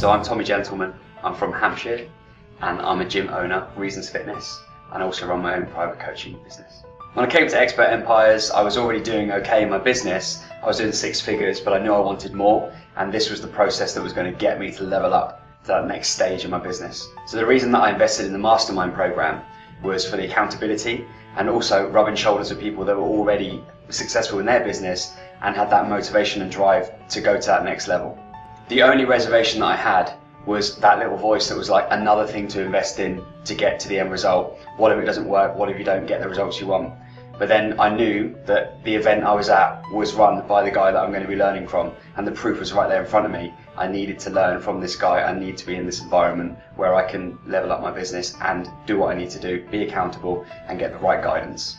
So I'm Tommy Gentleman, I'm from Hampshire, and I'm a gym owner, Reasons Fitness, and also run my own private coaching business. When I came to Expert Empires, I was already doing okay in my business. I was doing 6 figures, but I knew I wanted more, and this was the process that was going to get me to level up to that next stage in my business. So the reason that I invested in the MasterMind Program was for the accountability and also rubbing shoulders with people that were already successful in their business and had that motivation and drive to go to that next level. The only reservation that I had was that little voice that was like another thing to invest in to get to the end result. What if it doesn't work? What if you don't get the results you want? But then I knew that the event I was at was run by the guy that I'm going to be learning from, and the proof was right there in front of me. I needed to learn from this guy. I need to be in this environment where I can level up my business and do what I need to do, be accountable and get the right guidance.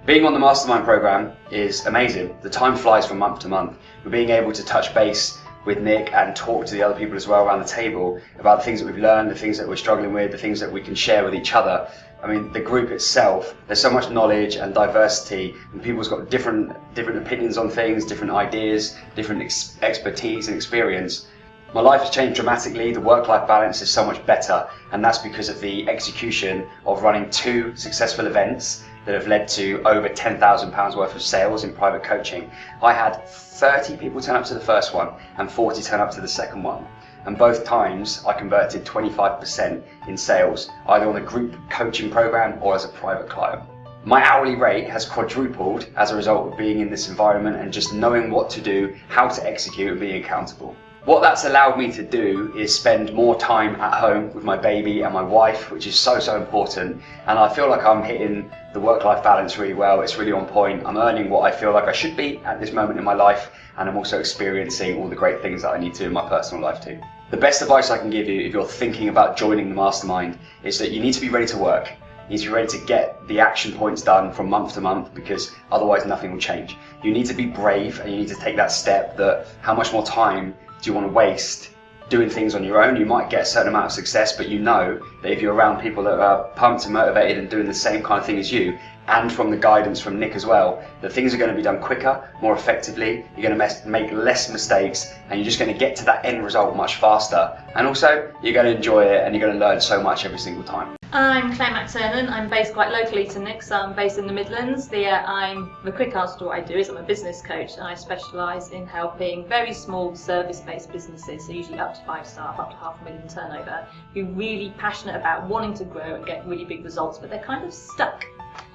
Being on the MasterMind Program is amazing. The time flies from month to month. We're being able to touch base with Nick and talk to the other people as well around the table about the things that we've learned, the things that we're struggling with, the things that we can share with each other. I mean, the group itself, there's so much knowledge and diversity, and people's got different opinions on things, different ideas, different expertise and experience. My life has changed dramatically. The work-life balance is so much better, and that's because of the execution of running 2 successful events that have led to over £10,000 worth of sales in private coaching. I had 30 people turn up to the first one and 40 turn up to the second one. And both times I converted 25% in sales, either on a group coaching program or as a private client. My hourly rate has quadrupled as a result of being in this environment and just knowing what to do, how to execute and being accountable. What that's allowed me to do is spend more time at home with my baby and my wife, which is so important, and I feel like I'm hitting the work-life balance really well. It's really on point. I'm earning what I feel like I should be at this moment in my life, and I'm also experiencing all the great things that I need to in my personal life too. The best advice I can give you if you're thinking about joining the Mastermind is that you need to be ready to work. You need to be ready to get the action points done from month to month, because otherwise nothing will change. You need to be brave, and you need to take that step that how much more time do you want to waste doing things on your own? You might get a certain amount of success, but you know that if you're around people that are pumped and motivated and doing the same kind of thing as you, and from the guidance from Nick as well, that things are going to be done quicker, more effectively, you're going to make less mistakes, and you're just going to get to that end result much faster. And also, you're going to enjoy it and you're going to learn so much every single time. I'm Claire McTurnan. I'm based quite locally to Nick, so I'm based in the Midlands. The quick answer to what I do is I'm a business coach, and I specialise in helping very small service-based businesses, so usually up to 5 staff, up to £500,000 turnover, who are really passionate about wanting to grow and get really big results, but they're kind of stuck,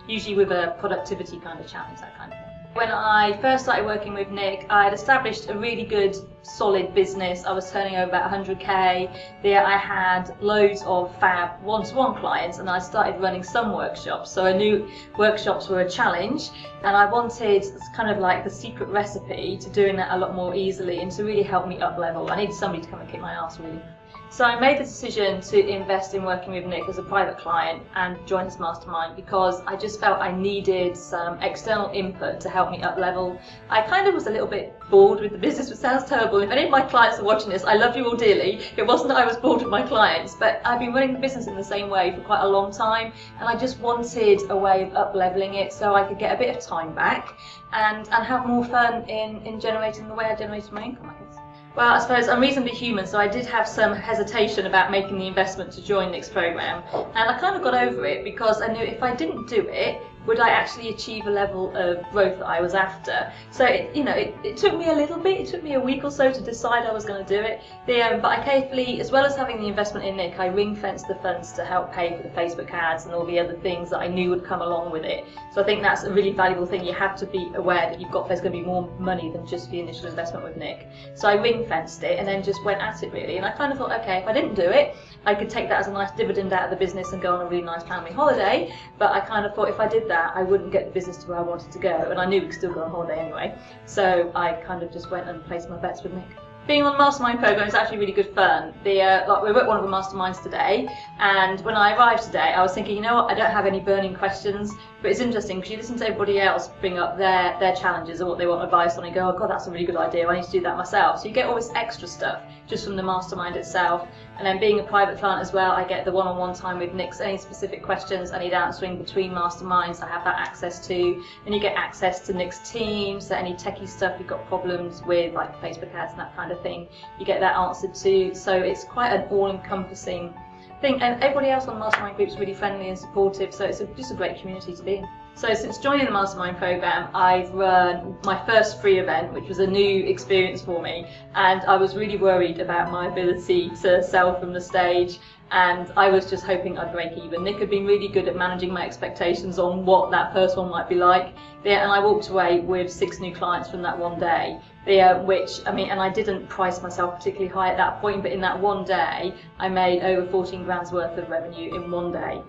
usually with a productivity kind of challenge, that kind of thing. When I first started working with Nick, I had established a really good, solid business. I was turning over about 100k. There I had loads of fab one-to-one clients, and I started running some workshops. So I knew workshops were a challenge, and I wanted kind of like the secret recipe to doing that a lot more easily and to really help me up level. I needed somebody to come and kick my ass, really. So I made the decision to invest in working with Nick as a private client and join this mastermind because I just felt I needed some external input to help me up level. I kind of was a little bit bored with the business, which sounds terrible. If any of my clients are watching this, I love you all dearly. It wasn't that I was bored with my clients, but I've been running the business in the same way for quite a long time, and I just wanted a way of up leveling it so I could get a bit of time back and have more fun in generating the way I generated my income, I guess. Well, I suppose I'm reasonably human, so I did have some hesitation about making the investment to join Nick's program, and I kind of got over it because I knew if I didn't do it, would I actually achieve a level of growth that I was after? So it took me a little bit, it took me a week or so to decide I was going to do it. But I carefully, as well as having the investment in Nick, I ring-fenced the funds to help pay for the Facebook ads and all the other things that I knew would come along with it. So I think that's a really valuable thing. You have to be aware that there's going to be more money than just the initial investment with Nick. So I ring-fenced it and then just went at it really. And I kind of thought, okay, if I didn't do it, I could take that as a nice dividend out of the business and go on a really nice family holiday. But I kind of thought if I did that, I wouldn't get the business to where I wanted to go, and I knew we could still go on holiday anyway. So I kind of just went and placed my bets with Nick. Being on the Mastermind Program is actually really good fun. We were at one of the masterminds today, and when I arrived today, I was thinking, you know what, I don't have any burning questions. But it's interesting because you listen to everybody else bring up their challenges and what they want advice on, and go, oh God, that's a really good idea, I need to do that myself. So you get all this extra stuff just from the mastermind itself. And then being a private client as well, I get the one-on-one time with Nick. Any specific questions I need answering between masterminds, I have that access to. And you get access to Nick's team, so any techie stuff you've got problems with, like Facebook ads and that kind of thing, you get that answered too. So it's quite an all-encompassing thing. And everybody else on the mastermind group is really friendly and supportive, so it's just a great community to be in. So since joining the Mastermind Program, I've run my first free event, which was a new experience for me, and I was really worried about my ability to sell from the stage, and I was just hoping I'd break even. Nick had been really good at managing my expectations on what that first one might be like, and I walked away with 6 new clients from that one day, which, I mean, and I didn't price myself particularly high at that point, but in that one day, I made over 14 grand's worth of revenue in one day.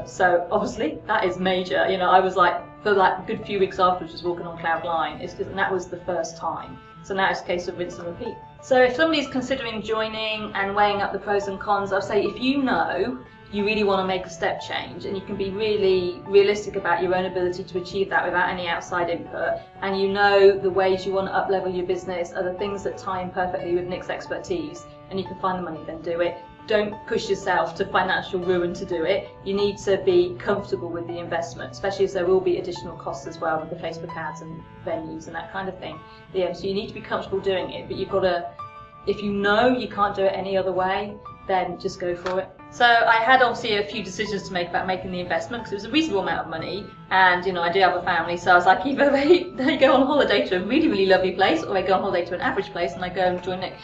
So obviously that is major. You know, I was like, for like a good few weeks afterwards, just walking on cloud nine. And that was the first time. So now it's a case of rinse and repeat. So if somebody's considering joining and weighing up the pros and cons, I'd say if you know you really want to make a step change and you can be really realistic about your own ability to achieve that without any outside input, and you know the ways you want to up-level your business are the things that tie in perfectly with Nick's expertise, and you can find the money, then do it. Don't push yourself to financial ruin to do it. You need to be comfortable with the investment, especially as there will be additional costs as well with the Facebook ads and venues and that kind of thing. So you need to be comfortable doing it, but you've got to, if you know you can't do it any other way, then just go for it. So I had obviously a few decisions to make about making the investment, because it was a reasonable amount of money, and you know, I do have a family, so I was like, either they go on holiday to a really, really lovely place, or they go on holiday to an average place and I go and join Nick.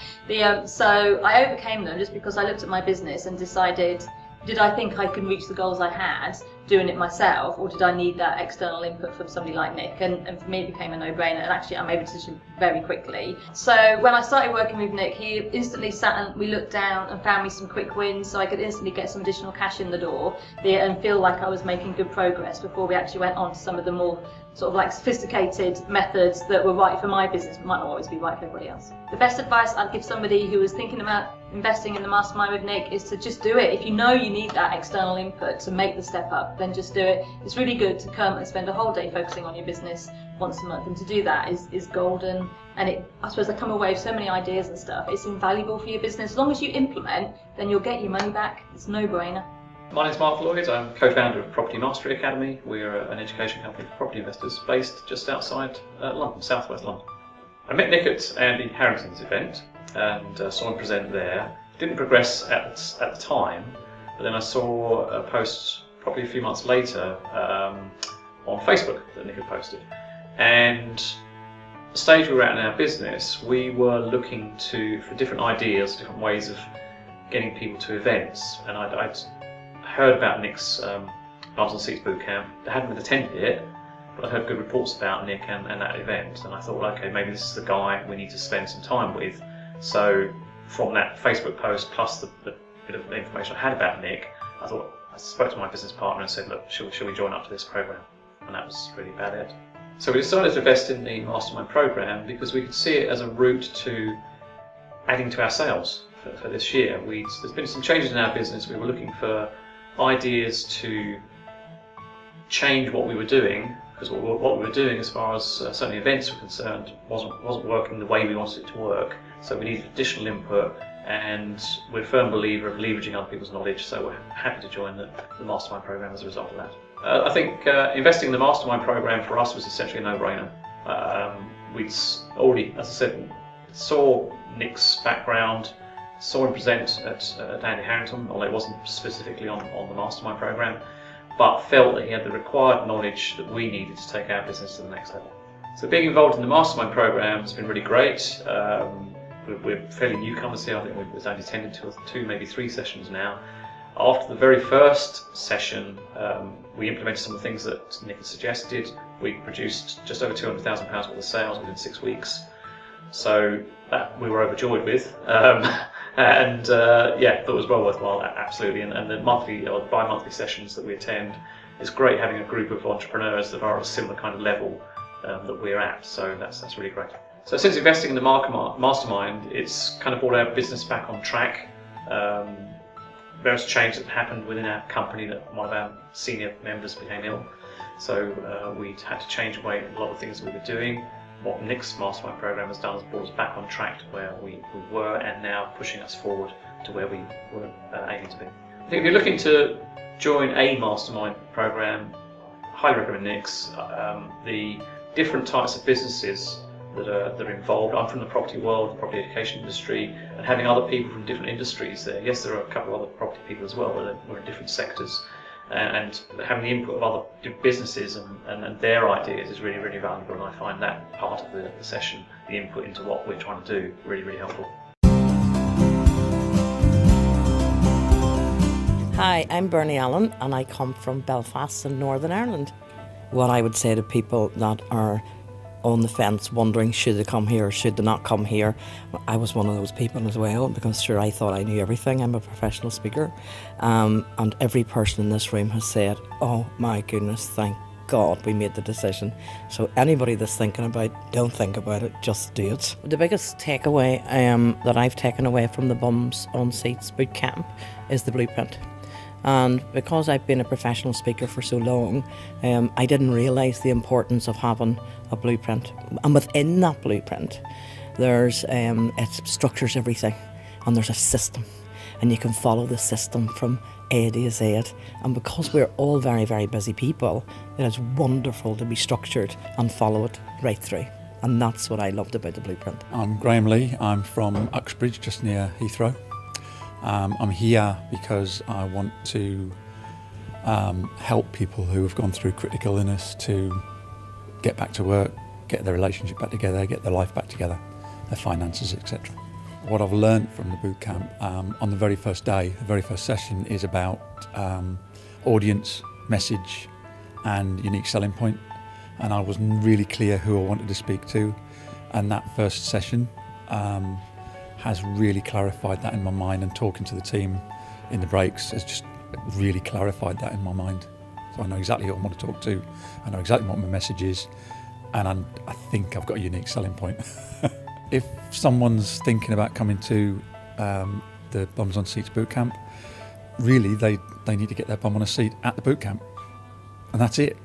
So I overcame them just because I looked at my business and decided, did I think I could reach the goals I had doing it myself, or did I need that external input from somebody like Nick? And for me it became a no-brainer, and actually I made a decision very quickly. So when I started working with Nick, he instantly sat and we looked down and found me some quick wins, so I could instantly get some additional cash in the door and feel like I was making good progress before we actually went on to some of the more sort of like sophisticated methods that were right for my business but might not always be right for everybody else. The best advice I'd give somebody who is thinking about investing in the mastermind with Nick is to just do it. If you know you need that external input to make the step up, then just do it. It's really good to come and spend a whole day focusing on your business once a month, and to do that is golden. And I suppose I come away with so many ideas and stuff. It's invaluable for your business. As long as you implement, then you'll get your money back. It's a no-brainer. My name's Mark Lloyd. I'm co-founder of Property Mastery Academy. We're an education company for property investors based just outside London, southwest London. I met Nick at Andy Harrington's event and saw him present there. Didn't progress at the time, but then I saw a post probably a few months later on Facebook that Nick had posted. And the stage we were at in our business, we were looking for different ideas, different ways of getting people to events. And I'd heard about Nick's Bums on Seats bootcamp. I hadn't attended it, but I heard good reports about Nick and that event, and I thought, okay, maybe this is the guy we need to spend some time with. So from that Facebook post plus the bit of information I had about Nick, I spoke to my business partner and said, look, shall we join up to this program? And that was really about it. So we decided to invest in the Mastermind Program because we could see it as a route to adding to our sales for this year. There's been some changes in our business. We were looking for ideas to change what we were doing, because what we were doing as far as certainly events were concerned wasn't working the way we wanted it to work. So we needed additional input, and we're a firm believer of leveraging other people's knowledge, so we're happy to join the Mastermind Program as a result of that. I think investing in the Mastermind Program for us was essentially a no-brainer. We'd already, as I said, saw Nick's background, saw him present at Andy Harrington, although it wasn't specifically on the Mastermind Program, but felt that he had the required knowledge that we needed to take our business to the next level. So being involved in the Mastermind Program has been really great. We're fairly newcomers here. I think we've only attended two, maybe 3 sessions now. After the very first session, we implemented some of the things that Nick had suggested. We produced just over £200,000 worth of sales within 6 weeks. So that we were overjoyed with, and yeah, thought it was well worthwhile, absolutely. And the monthly or bi-monthly sessions that we attend, it's great having a group of entrepreneurs that are at a similar kind of level that we're at. So that's really great. So since investing in the Mastermind, it's kind of brought our business back on track. Various changes that happened within our company, that one of our senior members became ill. So we had to change away a lot of things we were doing. What Nick's MasterMind Program has done is brought us back on track to where we were, and now pushing us forward to where we were aiming to be. I think if you're looking to join a MasterMind Program, highly recommend Nick's. The different types of businesses that are involved. I'm from the property world, the property education industry, and having other people from different industries there. Yes, there are a couple of other property people as well, but we're in different sectors. And having the input of other businesses and their ideas is really, really valuable, and I find that part of the session, the input into what we're trying to do, really, really helpful. Hi, I'm Bernie Allen and I come from Belfast in Northern Ireland. What I would say to people that are on the fence wondering should they come here or should they not come here, I was one of those people as well, because sure, I thought I knew everything. I'm a professional speaker, and every person in this room has said, oh my goodness, thank God we made the decision. So anybody that's thinking about, don't think about it, just do it. The biggest takeaway that I've taken away from the Bums on Seats boot camp is the blueprint. And because I've been a professional speaker for so long, I didn't realise the importance of having a blueprint. And within that blueprint, it structures everything, and there's a system, and you can follow the system from A to Z. And because we're all very, very busy people, it is wonderful to be structured and follow it right through. And that's what I loved about the blueprint. I'm Graham Lee. I'm from Uxbridge, just near Heathrow. I'm here because I want to help people who have gone through critical illness to get back to work, get their relationship back together, get their life back together, their finances, etc. What I've learned from the boot camp on the very first day, the very first session, is about audience, message and unique selling point. And I wasn't really clear who I wanted to speak to. And that first session has really clarified that in my mind, and talking to the team in the breaks has just really clarified that in my mind. So I know exactly who I want to talk to, I know exactly what my message is, and I think I've got a unique selling point. If someone's thinking about coming to the Bums on Seats bootcamp, really they need to get their bum on a seat at the bootcamp, and that's it.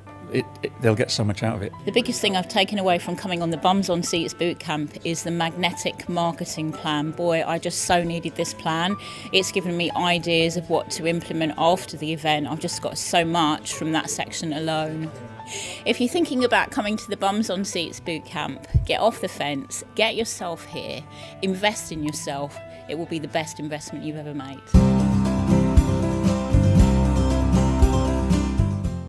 They'll get so much out of it. The biggest thing I've taken away from coming on the Bums on Seats bootcamp is the magnetic marketing plan. Boy, I just so needed this plan. It's given me ideas of what to implement after the event. I've just got so much from that section alone. If you're thinking about coming to the Bums on Seats bootcamp, get off the fence, get yourself here, invest in yourself. It will be the best investment you've ever made.